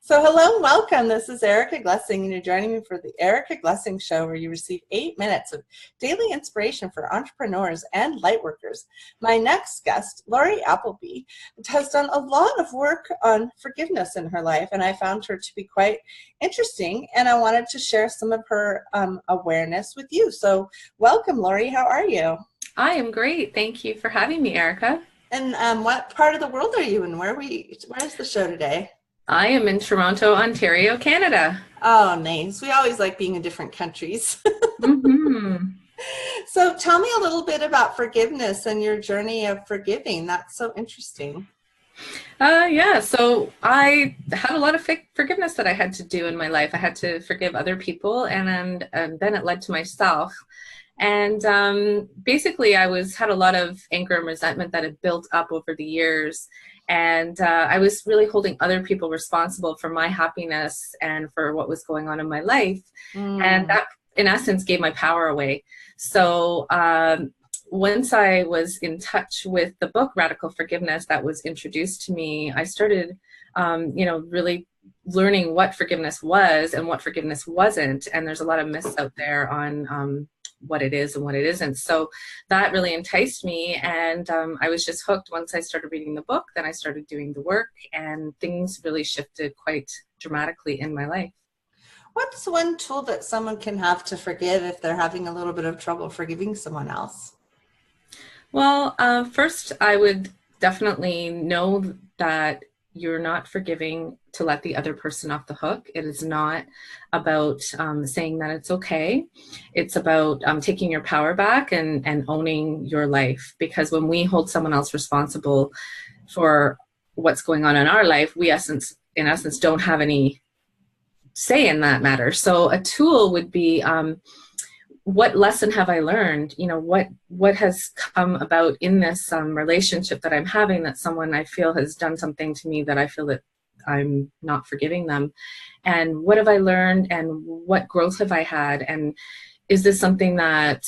So hello and welcome. This is Erica Glessing, and you're joining me for the Erica Glessing Show, where you receive 8 minutes of daily inspiration for entrepreneurs and lightworkers. My next guest, Lorree Appleby, has done a lot of work on forgiveness in her life, and I found her to be quite interesting, and I wanted to share some of her awareness with you. So welcome, Lorree. How are you? I am great. Thank you for having me, Erica. And what part of the world are you in? Where's the show today? I am in Toronto, Ontario, Canada. Oh, nice. We always like being in different countries. Mm-hmm. So tell me a little bit about forgiveness and your journey of forgiving. That's so interesting. So I had a lot of forgiveness that I had to do in my life. I had to forgive other people, and then it led to myself. And basically, had a lot of anger and resentment that had built up over the years. And I was really holding other people responsible for my happiness and for what was going on in my life. And that, in essence, gave my power away. So once I was in touch with the book Radical Forgiveness that was introduced to me, I started, really learning what forgiveness was and what forgiveness wasn't. And there's a lot of myths out there on what it is and what it isn't. So that really enticed me, and I was just hooked once I started reading the book. Then I started doing the work, and things really shifted quite dramatically in my life. What's one tool that someone can have to forgive if they're having a little bit of trouble forgiving someone else? Well, first, I would definitely know that you're not forgiving to let the other person off the hook. It is not about saying that it's okay. It's about taking your power back and owning your life. Because when we hold someone else responsible for what's going on in our life, we in essence don't have any say in that matter. So a tool would be, what lesson have I learned? What has come about in this relationship that I'm having, that someone I feel has done something to me that I feel that I'm not forgiving them? And what have I learned, and what growth have I had? And is this something that,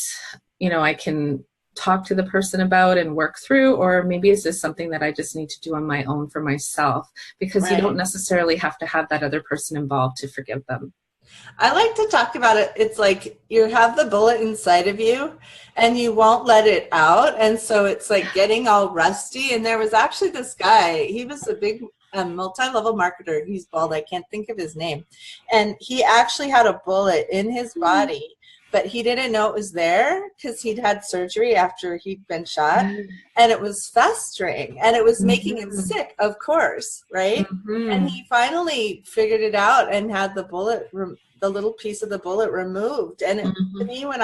I can talk to the person about and work through, or maybe is this something that I just need to do on my own for myself? Because Right. You don't necessarily have to have that other person involved to forgive them. I like to talk about it. It's like you have the bullet inside of you and you won't let it out. And so it's like getting all rusty. And there was actually this guy, he was a big multi-level marketer. He's bald. I can't think of his name. And he actually had a bullet in his body, but he didn't know it was there because he'd had surgery after he'd been shot. And it was festering and it was making him sick, of course, right? And he finally figured it out and had the bullet, the little piece of the bullet removed. And to me, when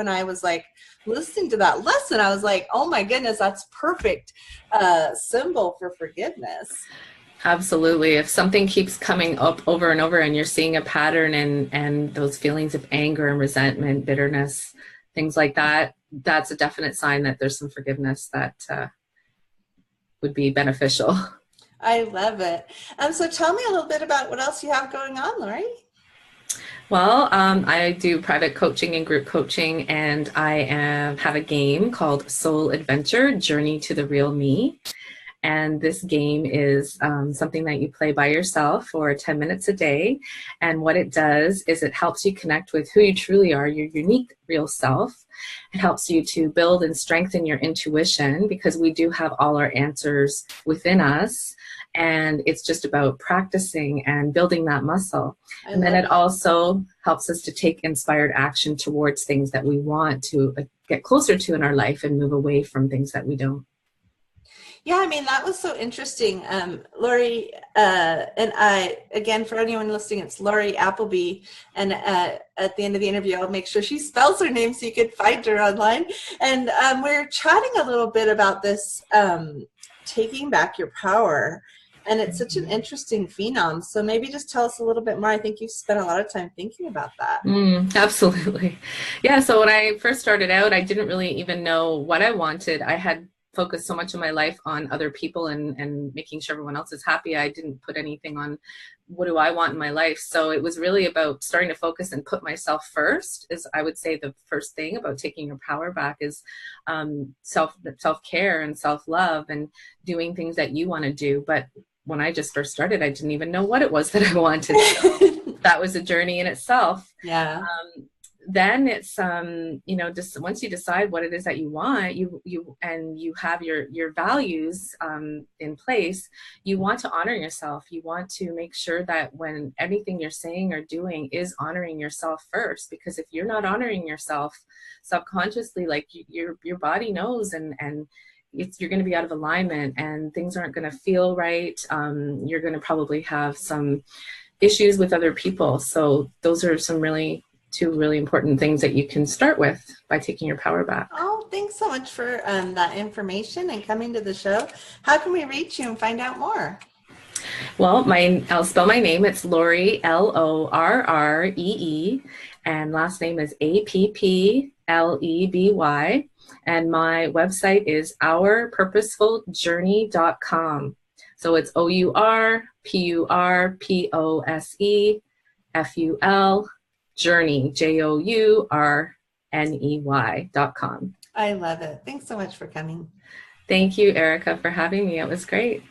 I was like listening to that lesson, I was like, oh my goodness, that's perfect symbol for forgiveness. Absolutely. If something keeps coming up over and over and you're seeing a pattern and those feelings of anger and resentment, bitterness, things like that, that's a definite sign that there's some forgiveness that would be beneficial. I love it. So tell me a little bit about what else you have going on, Lorree. Well, I do private coaching and group coaching, and I have a game called Soul Adventure, Journey to the Real Me. And this game is something that you play by yourself for 10 minutes a day. And what it does is it helps you connect with who you truly are, your unique real self. It helps you to build and strengthen your intuition, because we do have all our answers within us. And it's just about practicing and building that muscle. And then it also helps us to take inspired action towards things that we want to get closer to in our life and move away from things that we don't. Yeah, I mean, that was so interesting. Lorree, and I, again, for anyone listening, it's Lorree Appleby. And at the end of the interview, I'll make sure she spells her name so you can find her online. And we're chatting a little bit about this, taking back your power. And it's such an interesting phenom. So maybe just tell us a little bit more. I think you've spent a lot of time thinking about that. Absolutely. Yeah, so when I first started out, I didn't really even know what I wanted. I had focused so much of my life on other people and making sure everyone else is happy. I didn't put anything on what do I want in my life. So it was really about starting to focus and put myself first. Is, I would say, the first thing about taking your power back is self-care and self-love and doing things that you want to do. But when I just first started, I didn't even know what it was that I wanted. So that was a journey in itself. Yeah. Then it's just once you decide what it is that you want, you and you have your values in place, you want to honor yourself. You want to make sure that when anything you're saying or doing is honoring yourself first, because if you're not honoring yourself subconsciously, like your body knows, and you're going to be out of alignment, and things aren't going to feel right. You're going to probably have some issues with other people. So those are two really important things that you can start with by taking your power back. Oh, thanks so much for that information and coming to the show. How can we reach you and find out more? Well, I'll spell my name. It's Lorree, Lorree, and last name is Appleby. And my website is ourpurposefuljourney.com. So it's OURPURPOSEFUL journey, JOURNEY.com. I love it. Thanks so much for coming. Thank you, Erica, for having me. It was great.